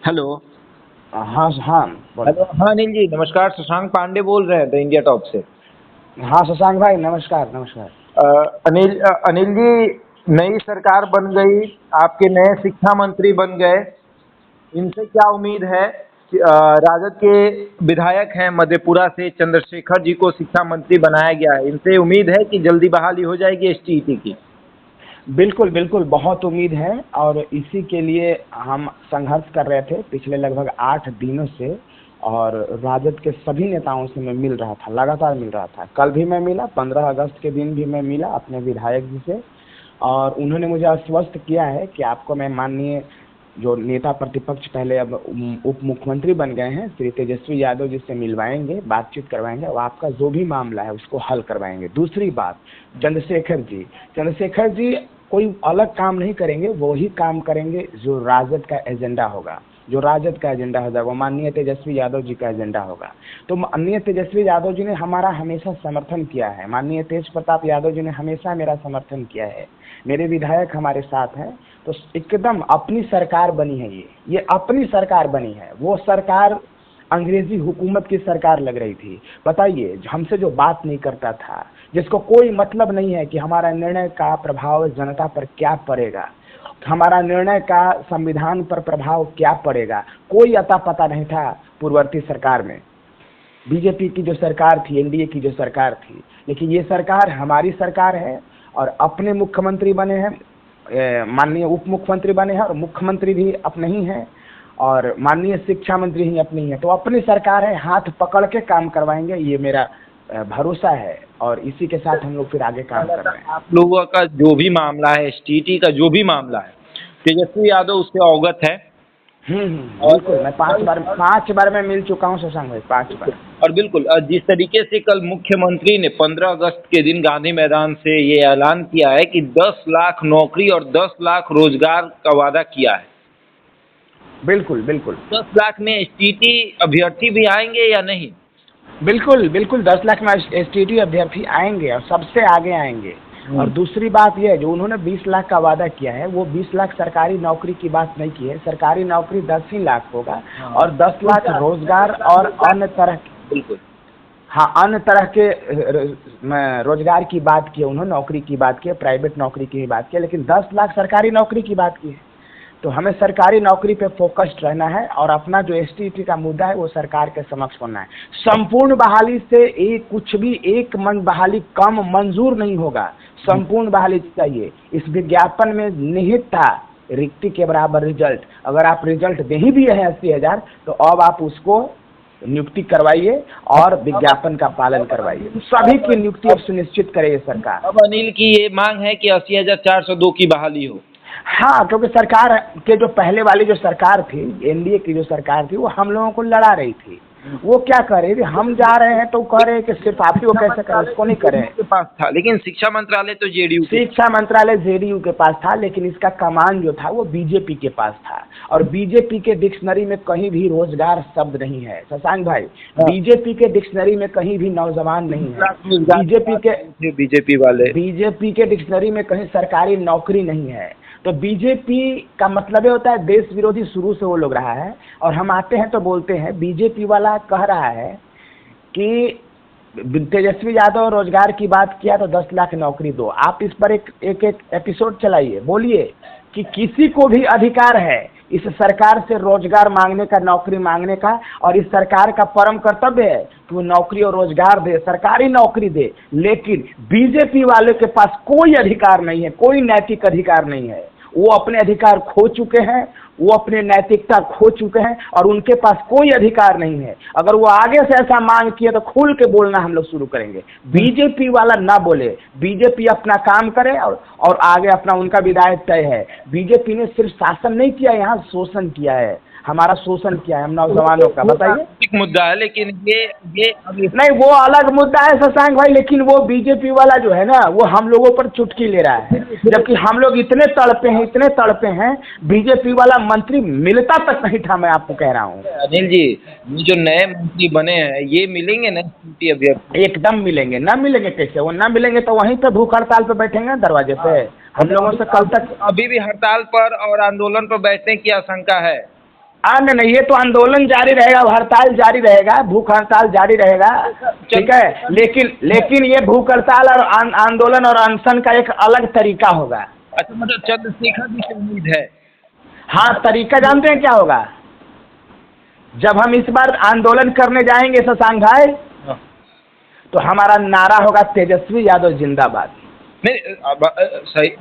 Hello. हाँ हाँ बोलो। हेलो, हाँ अनिल जी नमस्कार। शशांक पांडे बोल रहे हैं द इंडिया टॉप से। हाँ शशांक भाई नमस्कार नमस्कार। अ, अनिल जी, नई सरकार बन गई, आपके नए शिक्षा मंत्री बन गए। इनसे क्या उम्मीद है कि राजद के विधायक हैं मधेपुरा से, चंद्रशेखर जी को शिक्षा मंत्री बनाया गया है। इनसे उम्मीद है कि जल्दी बहाली हो जाएगी एसटीईटी की। बिल्कुल बिल्कुल बहुत उम्मीद है और इसी के लिए हम संघर्ष कर रहे थे पिछले लगभग 8 दिनों से। और राजद के सभी नेताओं से मैं मिल रहा था, लगातार मिल रहा था। कल भी मैं मिला, 15 अगस्त के दिन भी मैं मिला अपने विधायक जी से। और उन्होंने मुझे आश्वस्त किया है कि आपको मैं माननीय जो नेता प्रतिपक्ष पहले अब उप मुख्यमंत्री बन गए हैं श्री तेजस्वी यादव जी से मिलवाएंगे, बातचीत करवाएंगे और आपका जो भी मामला है उसको हल करवाएंगे। दूसरी बात, चंद्रशेखर जी कोई अलग काम नहीं करेंगे, वो ही काम करेंगे जो राजद का एजेंडा होगा। जो राजद का एजेंडा होगा वो माननीय तेजस्वी यादव जी का एजेंडा होगा। तो माननीय तेजस्वी यादव जी ने हमारा हमेशा समर्थन किया है, माननीय तेज प्रताप यादव जी ने हमेशा मेरा समर्थन किया है, मेरे विधायक हमारे साथ हैं। तो एकदम अपनी सरकार बनी है, ये अपनी सरकार बनी है। वो सरकार अंग्रेजी हुकूमत की सरकार लग रही थी। बताइए, हमसे जो बात नहीं करता था, जिसको कोई मतलब नहीं है कि हमारा निर्णय का प्रभाव जनता पर क्या पड़ेगा, हमारा निर्णय का संविधान पर प्रभाव क्या पड़ेगा, कोई अता पता नहीं था पूर्ववर्ती सरकार में। बीजेपी की जो सरकार थी, एनडीए की जो सरकार थी, लेकिन ये सरकार हमारी सरकार है और अपने मुख्यमंत्री बने हैं, माननीय उप मुख्यमंत्री बने हैं और मुख्यमंत्री भी अपने ही हैं और माननीय शिक्षा मंत्री ही अपनी है। तो अपनी सरकार है, हाथ पकड़ के काम करवाएंगे, ये मेरा भरोसा है और इसी के साथ हम लोग फिर आगे काम कर रहे हैं। आप लोगों का जो भी मामला है, एसटीईटी का जो भी मामला है, तेजस्वी यादव उससे अवगत है। बिल्कुल, मैं 5 बार मैं मिल चुका हूँ शशांक भाई, 5 बार। और बिल्कुल जिस तरीके से कल मुख्यमंत्री ने 15 अगस्त के दिन गांधी मैदान से ये ऐलान किया है कि 10 लाख नौकरी और 10 लाख रोजगार का वादा किया है। बिल्कुल बिल्कुल 10 लाख में एसटीईटी अभ्यर्थी भी आएंगे या नहीं? बिल्कुल बिल्कुल 10 लाख में एसटीटी अभ्यर्थी आएंगे और सबसे आगे आएंगे। और दूसरी बात यह है, जो उन्होंने 20 लाख का वादा किया है, वो 20 लाख सरकारी नौकरी की बात नहीं की है। सरकारी नौकरी 10 ही लाख होगा और 10 लाख रोजगार और अन्य तरह, बिल्कुल, हाँ, अन्य तरह के रोजगार की बात की है उन्होंने, नौकरी की बात की है, प्राइवेट नौकरी की बात की है, लेकिन 10 लाख सरकारी नौकरी की बात की है। तो हमें सरकारी नौकरी पे फोकस्ड रहना है और अपना जो एसटीटी का मुद्दा है वो सरकार के समक्ष होना है। संपूर्ण बहाली से कुछ भी एक मन बहाली कम मंजूर नहीं होगा, संपूर्ण बहाली चाहिए। इस विज्ञापन में निहित था रिक्ति के बराबर रिजल्ट। अगर आप रिजल्ट दे ही दिए हैं 80,000 तो अब आप उसको नियुक्ति करवाइए और विज्ञापन का पालन करवाइए। सभी की नियुक्ति अब सुनिश्चित करे सरकार। अब अनिल की ये मांग है कि 80,402 की बहाली हो। हाँ, क्योंकि सरकार के जो पहले वाली जो सरकार थी, एनडीए की जो सरकार थी, वो हम लोगों को लड़ा रही थी। वो क्या कर रही थी, हम जा रहे हैं तो कह रहे हैं कि सिर्फ आप ही वो कैसे करें, उसको नहीं करें। के पास था, लेकिन शिक्षा मंत्रालय तो जेडीयू के। शिक्षा मंत्रालय जेडीयू के पास था, लेकिन इसका कमान जो था वो बीजेपी के पास था। और बीजेपी के डिक्शनरी में कहीं भी रोजगार शब्द नहीं है शशांक भाई। बीजेपी के डिक्शनरी में कहीं भी नौजवान नहीं है। बीजेपी के डिक्शनरी में कहीं सरकारी नौकरी नहीं है। तो बीजेपी का मतलब ये होता है देश विरोधी, शुरू से वो लोग रहा है। और हम आते हैं तो बोलते हैं, बीजेपी वाला कह रहा है कि तेजस्वी यादव रोजगार की बात किया तो 10 लाख नौकरी दो। आप इस पर एक एपिसोड चलाइए, बोलिए कि किसी को भी अधिकार है इस सरकार से रोजगार मांगने का, नौकरी मांगने का, और इस सरकार का परम कर्तव्य है कि वो नौकरी और रोजगार दे, सरकारी नौकरी दे। लेकिन बीजेपी वाले के पास कोई अधिकार नहीं है, कोई नैतिक अधिकार नहीं है। वो अपने अधिकार खो चुके हैं, वो अपने नैतिकता खो चुके हैं और उनके पास कोई अधिकार नहीं है। अगर वो आगे से ऐसा मांग किए तो खुल के बोलना हम लोग शुरू करेंगे। बीजेपी वाला ना बोले, बीजेपी अपना काम करे और आगे अपना उनका विधायक तय है। बीजेपी ने सिर्फ शासन नहीं किया, यहाँ शोषण किया है, हमारा शोषण किया है हम नौजवानों का। बताइए, एक मुद्दा है, लेकिन ये नहीं, वो अलग मुद्दा है शशांक भाई, लेकिन वो बीजेपी वाला जो है ना, वो हम लोगों पर चुटकी ले रहा है, जबकि हम लोग इतने तड़पे हैं। बीजेपी वाला मंत्री मिलता तक नहीं था, मैं आपको कह रहा हूँ। अनिल जी, ये जो नए मंत्री बने हैं ये मिलेंगे ना अभ्यर्थी? एकदम मिलेंगे, ना मिलेंगे कैसे? वो ना मिलेंगे तो वहीं पे भूख हड़ताल पे बैठेंगे दरवाजे पे। हम लोगों से कल तक अभी भी हड़ताल पर और आंदोलन पर बैठने की आशंका है। अन्य नहीं, ये तो आंदोलन जारी रहेगा, हड़ताल जारी रहेगा, भूख हड़ताल जारी रहेगा, ठीक है। लेकिन ये भूख हड़ताल और आंदोलन और अनशन का एक अलग तरीका होगा। अच्छा, मतलब चंद्रशेखर जी से उम्मीद है? हाँ, तरीका जानते हैं क्या होगा? जब हम इस बार आंदोलन करने जाएंगे शशांक भाई, तो हमारा नारा होगा तेजस्वी यादव जिंदाबाद। नहीं, सही।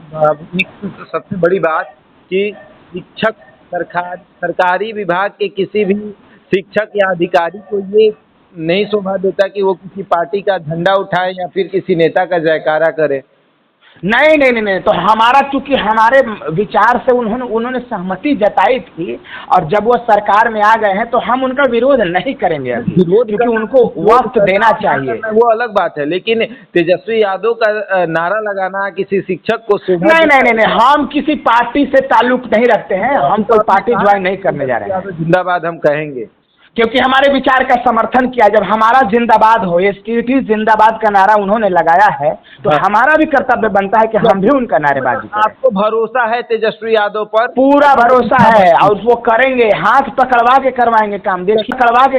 सबसे बड़ी बात कि शिक्षक सरकारी विभाग के किसी भी शिक्षक या अधिकारी को ये नहीं शोभा देता कि वो किसी पार्टी का झंडा उठाए या फिर किसी नेता का जयकारा करे। नहीं नहीं नहीं नहीं, तो हमारा, चूंकि हमारे विचार से उन्होंने सहमति जताई थी, और जब वो सरकार में आ गए हैं तो हम उनका विरोध नहीं करेंगे अभी, क्योंकि उनको वक्त देना चाहिए। वो अलग बात है, लेकिन तेजस्वी यादव का नारा लगाना किसी शिक्षक को शोभा नहीं नहीं नहीं नहीं, हम किसी पार्टी से ताल्लुक नहीं रखते हैं, हम कोई पार्टी ज्वाइन नहीं करने जा रहे हैं। जिंदाबाद हम कहेंगे, क्योंकि हमारे विचार का समर्थन किया। जब हमारा जिंदाबाद हो, एसटीटी जिंदाबाद का नारा उन्होंने लगाया है, तो हमारा भी कर्तव्य बनता है कि हम भी उनका नारेबाजी करें। आपको भरोसा है तेजस्वी यादव पर? पूरा भरोसा है, और वो करेंगे, हाथ पकड़वा के करवाएंगे काम, देखिए करवा के